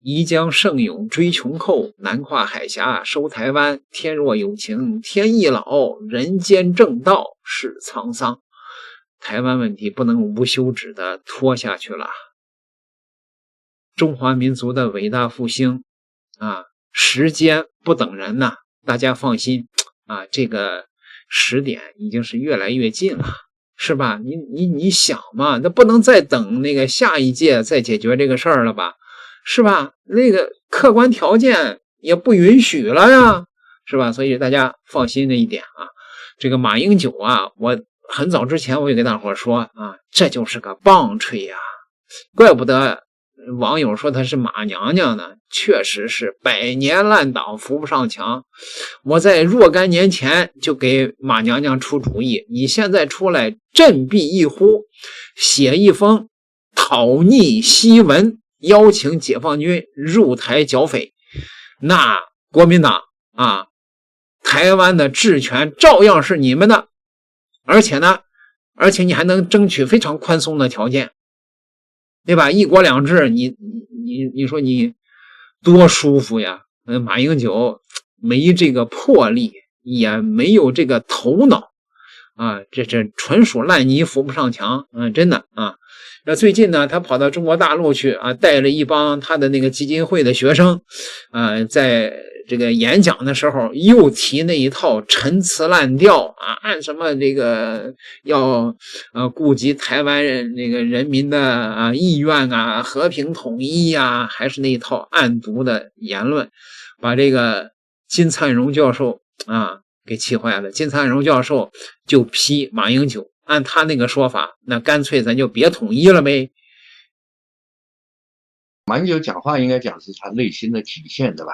宜将胜勇追穷寇，南跨海峡收台湾。天若有情天亦老，人间正道是沧桑。台湾问题不能无休止的拖下去了。中华民族的伟大复兴啊，时间不等人呐，大家放心啊，这个时点已经是越来越近了，是吧？你想嘛，那不能再等那个下一届再解决这个事儿了吧？是吧？那个客观条件也不允许了呀，是吧？所以大家放心这一点啊。这个马英九啊，我很早之前我也跟大伙说啊，这就是个棒槌呀，怪不得网友说他是马娘娘呢，确实是百年烂党扶不上墙。我在若干年前就给马娘娘出主意，你现在出来振臂一呼，写一封讨逆檄文，邀请解放军入台剿匪，那国民党啊，台湾的治权照样是你们的，而且你还能争取非常宽松的条件，对吧？一国两制，你说你多舒服呀！马英九没这个魄力，也没有这个头脑啊，这纯属烂泥扶不上墙，真的啊。那最近呢，他跑到中国大陆去啊，带了一帮他的那个基金会的学生，在这个演讲的时候又提那一套陈词滥调啊，按什么这个要顾及台湾那个人民的意愿啊，和平统一啊，还是那一套暗毒的言论，把这个金灿荣教授啊给气坏了。金灿荣教授就批马英九，按他那个说法，那干脆咱就别统一了呗。马英九讲话应该讲是他内心的体现，对吧？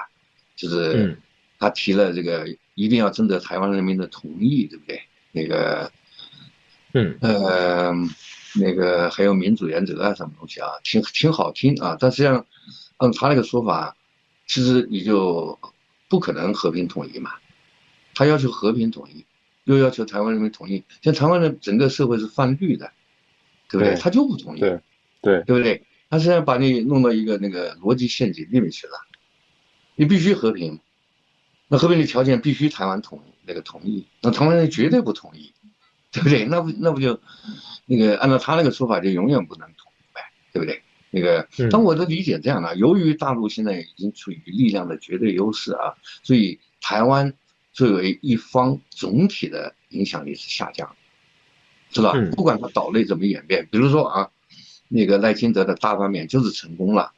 就是他提了这个一定要征得台湾人民的同意，对不对？那个还有民主原则啊，什么东西啊，挺好听啊。但实际上，按他那个说法，其实你就不可能和平统一嘛。他要求和平统一，又要求台湾人民统一，像台湾的整个社会是泛绿的，对不对？他就不同意，对不对？他实际上把你弄到一个那个逻辑陷阱里面去了。你必须和平，那和平的条件必须台湾同意，那台湾人绝对不同意，对不对？那不就那个按照他那个说法就永远不能同意呗，对不对？但我的理解这样的，由于大陆现在已经处于力量的绝对优势啊，所以台湾作为一方总体的影响力是下降，是吧？不管它岛内怎么演变，比如说啊，那个赖清德的大罢免就是成功了，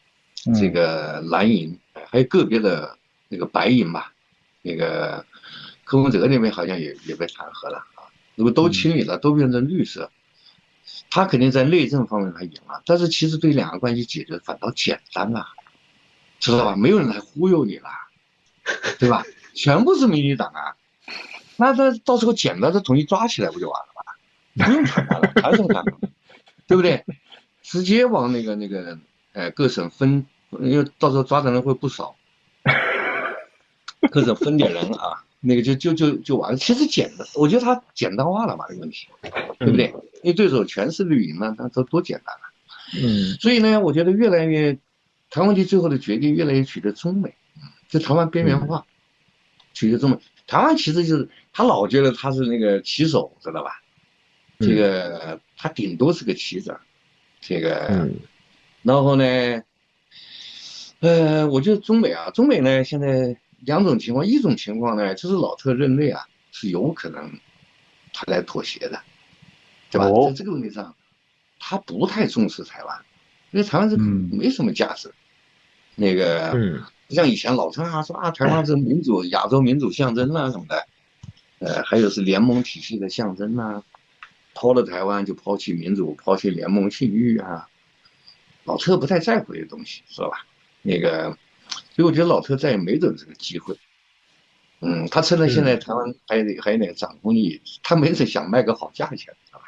这个蓝营还有个别的那个白营吧，那个柯文哲那边好像也被弹劾了啊，如果都清理了，都变成绿色，他肯定在内政方面他赢了，但是其实对两岸关系解决反倒简单了，知道吧？没有人来忽悠你了，对吧？全部是民进党啊，那他到时候捡到他统一抓起来不就完了吗？不用谈判了，谈什么谈判？对不对？直接往那个各省分，因为到时候抓的人会不少，各省分点人啊，那个就完了。其实我觉得他简单化了嘛，这个问题，对不对？因为对手全是绿营嘛，那都多简单了。所以呢，我觉得台湾问题最后的决定越来越取得中美，就台湾边缘化，取得中美。台湾其实就是他老觉得他是那个棋手，知道吧？这个他顶多是个棋子，然后呢，我觉得中美呢现在两种情况，一种情况呢就是老特任内啊是有可能他来妥协的，对吧？在这个问题上，他不太重视台湾，因为台湾是没什么价值。不像以前老特说台湾是民主亚洲民主象征啊什么的，还有是联盟体系的象征啊，抛了台湾就抛弃民主，抛弃联盟信誉啊。老特不太在乎这些东西，知道吧？所以我觉得老特再也没准这个机会。他趁着现在台湾还有那个掌控力，他没准想卖个好价钱，知道吧？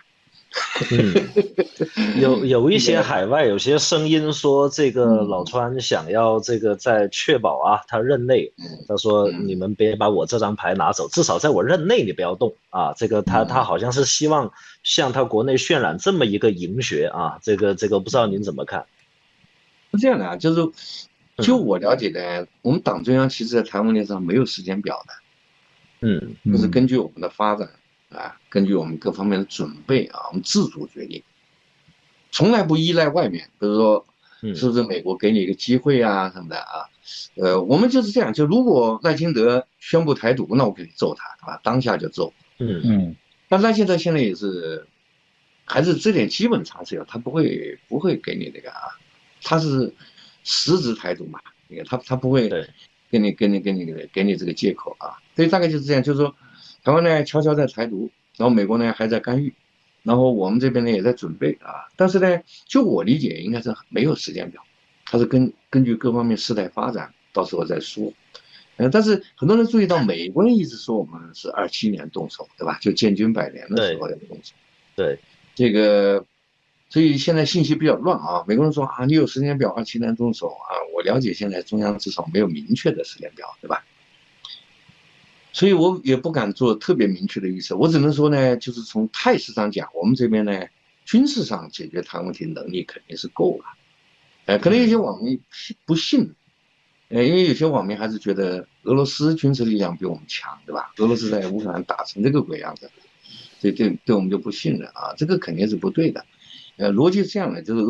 有一些海外有些声音说，这个老川想要这个在确保他任内，他说你们别把我这张牌拿走，至少在我任内你不要动啊。这个他好像是希望向他国内渲染这么一个营学啊。这个不知道您怎么看？是这样的啊，就是就我了解的，我们党中央其实在台湾问题上没有时间表的，就是根据我们的发展啊，根据我们各方面的准备啊，我们自主决定，从来不依赖外面，比如说是不是美国给你一个机会啊什么的啊，我们就是这样，就如果赖清德宣布台独，那我可以揍他，对吧？当下就揍，但赖清德现在也是，还是这点基本常识有，他不会给你那个啊，他是实质台独嘛，那个他不会给你这个借口啊，所以大概就是这样，就是说台湾呢悄悄在台独，然后美国呢还在干预，然后我们这边呢也在准备啊，但是呢，就我理解应该是没有时间表，它是根据各方面事态发展，到时候再说。但是很多人注意到，美国人一直说我们是27年动手，对吧？就建军100年的时候要动手。对，这个，所以现在信息比较乱啊。美国人说啊，你有时间表，27年动手啊。我了解现在中央至少没有明确的时间表，对吧？所以我也不敢做特别明确的预测，我只能说呢，就是从态势上讲，我们这边呢，军事上解决台湾问题能力肯定是够了。可能有些网民不信。因为有些网民还是觉得俄罗斯军事力量比我们强，对吧？俄罗斯在乌克兰打成这个鬼样子，所以对我们就不信任啊，这个肯定是不对的。逻辑是这样的，就是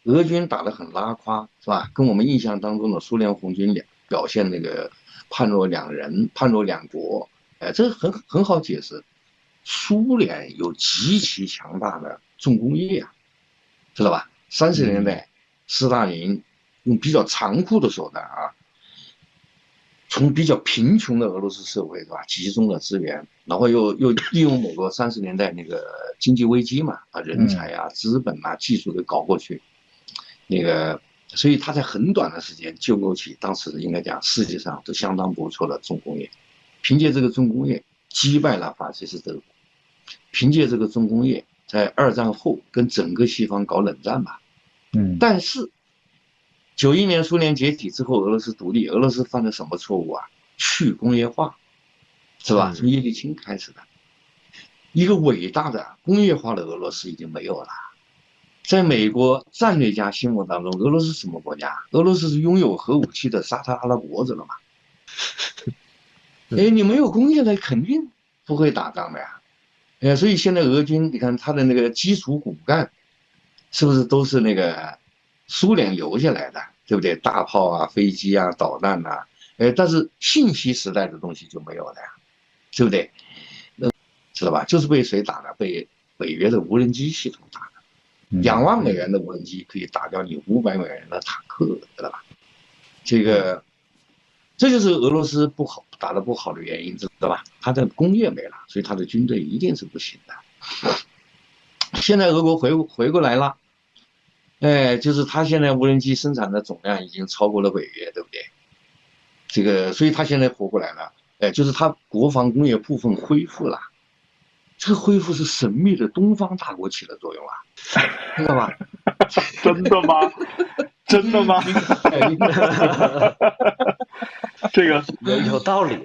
俄军打得很拉胯，是吧？跟我们印象当中的苏联红军表现那个判若两人、判若两国，这个很好解释。苏联有极其强大的重工业啊，知道吧？30年代，斯大林用比较残酷的手段啊，从比较贫穷的俄罗斯社会，对吧，集中了资源，然后又利用美国30年代那个经济危机嘛，啊，人才啊、资本啊、技术给搞过去，那个，所以他在很短的时间救过起当时应该讲世界上都相当不错的重工业，凭借这个重工业击败了法西斯德国，凭借这个重工业在2战后跟整个西方搞冷战吧，但是91年苏联解体之后，俄罗斯独立，俄罗斯犯了什么错误啊？去工业化，是吧？从叶利钦开始的，一个伟大的工业化的俄罗斯已经没有了。在美国战略家心目当中，俄罗斯什么国家？俄罗斯是拥有核武器的沙特阿拉伯，知道吗？你没有工业的，肯定不会打仗的呀。所以现在俄军，你看他的那个基础骨干，是不是都是那个苏联留下来的，对不对？大炮啊、飞机啊、导弹啊，但是信息时代的东西就没有了呀，对不对？知道吧？就是被谁打的？被北约的无人机系统打的。2万美元的无人机可以打掉你500美元的坦克，知道吧？这就是俄罗斯打得不好的原因，知道吧？它的工业没了，所以它的军队一定是不行的。现在俄国回过来了。就是他现在无人机生产的总量已经超过了北约，对不对？所以他现在活过来了。就是他国防工业部分恢复了，这个恢复是神秘的东方大国起了作用啊，知道吧？真的吗？真的吗？这个有道理，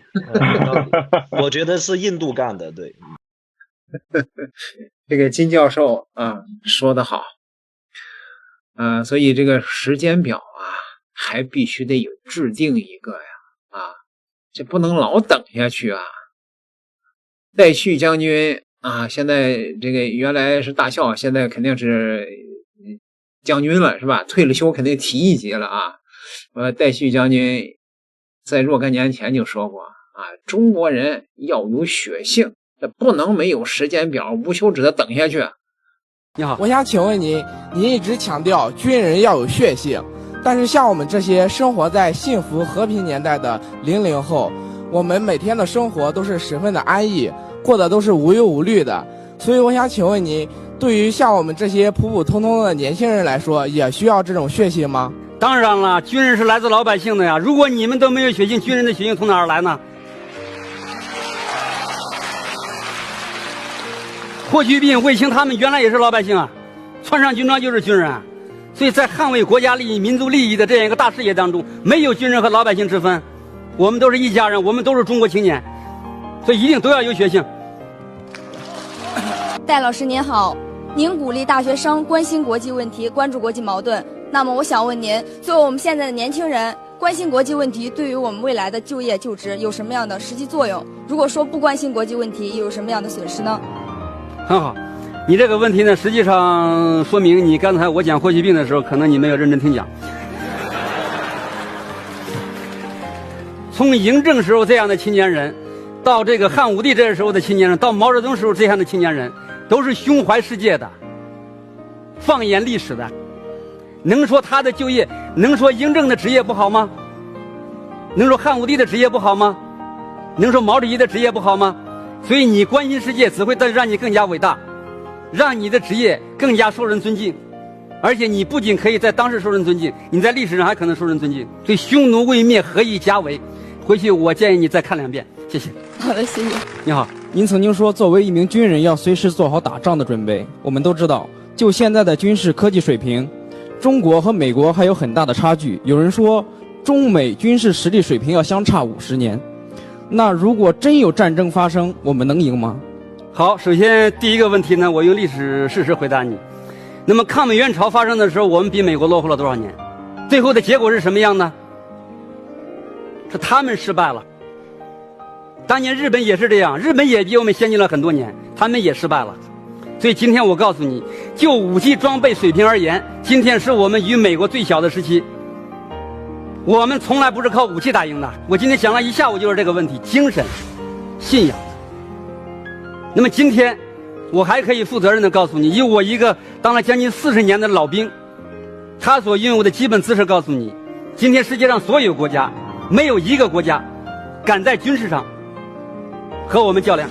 我觉得是印度干的，对。这个金教授啊说得好。所以这个时间表啊，还必须得有制定一个呀，这不能老等下去啊。戴旭将军啊，现在这个原来是大校，现在肯定是将军了，是吧？退了休肯定提一级了啊。戴旭将军在若干年前就说过啊，中国人要有血性，这不能没有时间表，无休止的等下去。你好，我想请问您一直强调军人要有血性，但是像我们这些生活在幸福和平年代的00后，我们每天的生活都是十分的安逸，过得都是无忧无虑的。所以我想请问您，对于像我们这些普普通通的年轻人来说，也需要这种血性吗？当然了，军人是来自老百姓的呀。如果你们都没有血性，军人的血性从哪儿来呢？霍去病、卫青他们原来也是老百姓啊，穿上军装就是军人，所以在捍卫国家利益、民族利益的这样一个大事业当中，没有军人和老百姓之分，我们都是一家人，我们都是中国青年，所以一定都要有血性。戴老师您好，您鼓励大学生关心国际问题、关注国际矛盾，那么我想问您，作为我们现在的年轻人，关心国际问题对于我们未来的就业就职有什么样的实际作用？如果说不关心国际问题，又有什么样的损失呢？很好，你这个问题呢，实际上说明你刚才我讲霍去病的时候，可能你没有认真听讲。从嬴政时候这样的青年人，到这个汉武帝这个时候的青年人，到毛泽东时候这样的青年人，都是胸怀世界的，放眼历史的。能说他的就业，能说嬴政的职业不好吗？能说汉武帝的职业不好吗？能说毛主席的职业不好吗？所以你关心世界，只会让你更加伟大，让你的职业更加受人尊敬。而且你不仅可以在当时受人尊敬，你在历史上还可能受人尊敬。所以匈奴未灭，何以家为？回去我建议你再看2遍，谢谢。好的，谢谢。你好，您曾经说，作为一名军人要随时做好打仗的准备。我们都知道，就现在的军事科技水平，中国和美国还有很大的差距。有人说，中美军事实力水平要相差50年。那如果真有战争发生，我们能赢吗？好，首先第一个问题呢，我用历史事实回答你。那么抗美援朝发生的时候，我们比美国落后了多少年？最后的结果是什么样呢？是他们失败了。当年日本也是这样，日本也比我们先进了很多年，他们也失败了。所以今天我告诉你，就武器装备水平而言，今天是我们与美国最小的时期。我们从来不是靠武器打赢的。我今天想了一下午就是这个问题：精神、信仰。那么今天我还可以负责任地告诉你，以我一个当了将近40年的老兵，他所拥有的基本知识告诉你，今天世界上所有国家没有一个国家敢在军事上和我们较量。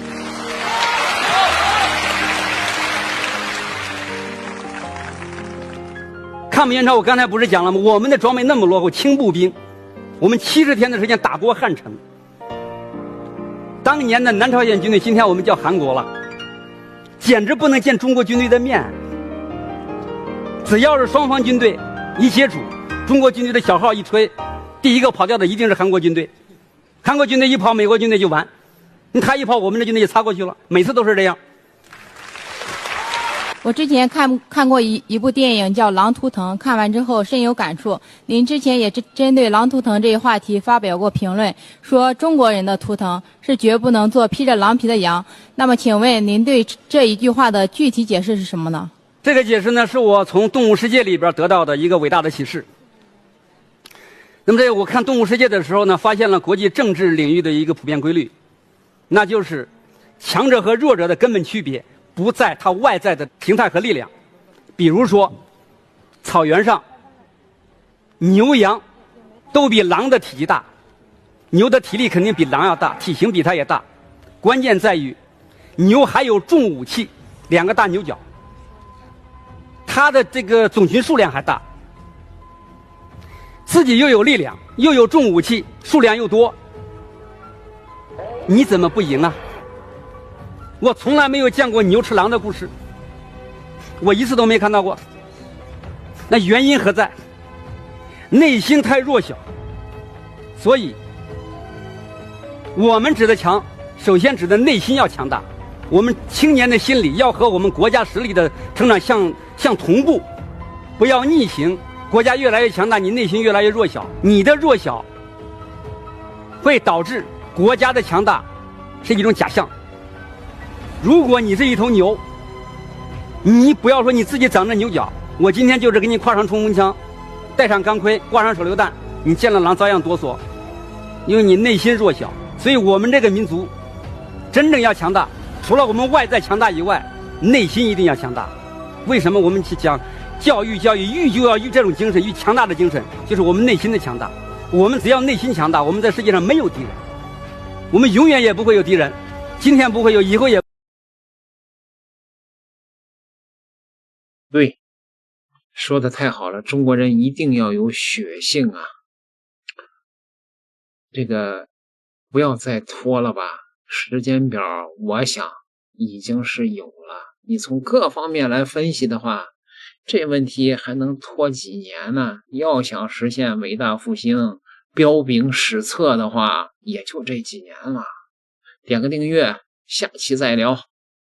抗美援朝我刚才不是讲了吗？我们的装备那么落后，轻步兵，我们70天的时间打过汉城。当年的南朝鲜军队，今天我们叫韩国了，简直不能见中国军队的面。只要是双方军队一接触，中国军队的小号一吹，第一个跑掉的一定是韩国军队。韩国军队一跑，美国军队就完；他一跑，我们的军队就擦过去了。每次都是这样。我之前看过一部电影叫《狼图腾》，看完之后深有感触。您之前也针对狼图腾这一话题发表过评论，说中国人的图腾是绝不能做披着狼皮的羊。那么请问您对这一句话的具体解释是什么呢？这个解释呢，是我从动物世界里边得到的一个伟大的启示。那么在我看动物世界的时候呢，发现了国际政治领域的一个普遍规律，那就是强者和弱者的根本区别不在它外在的形态和力量。比如说草原上牛羊都比狼的体积大，牛的体力肯定比狼要大，体型比它也大，关键在于牛还有重武器，2个大牛角，它的这个种群数量还大，自己又有力量又有重武器，数量又多，你怎么不赢啊？我从来没有见过牛吃狼的故事，我一次都没看到过。那原因何在？内心太弱小。所以我们指的强，首先指的内心要强大。我们青年的心理要和我们国家实力的成长相同步，不要逆行。国家越来越强大，你内心越来越弱小，你的弱小会导致国家的强大是一种假象。如果你是一头牛，你不要说你自己长着牛角，我今天就是给你挎上冲锋枪，带上钢盔，挂上手榴弹，你见了狼照样哆嗦，因为你内心弱小。所以我们这个民族真正要强大，除了我们外在强大以外，内心一定要强大。为什么我们去讲教育育就要育这种精神，育强大的精神，就是我们内心的强大。我们只要内心强大，我们在世界上没有敌人，我们永远也不会有敌人，今天不会有，以后也。对，说的太好了，中国人一定要有血性啊！这个不要再拖了吧，时间表我想已经是有了。你从各方面来分析的话，这问题还能拖几年呢？要想实现伟大复兴，彪炳史册的话，也就这几年了。点个订阅，下期再聊。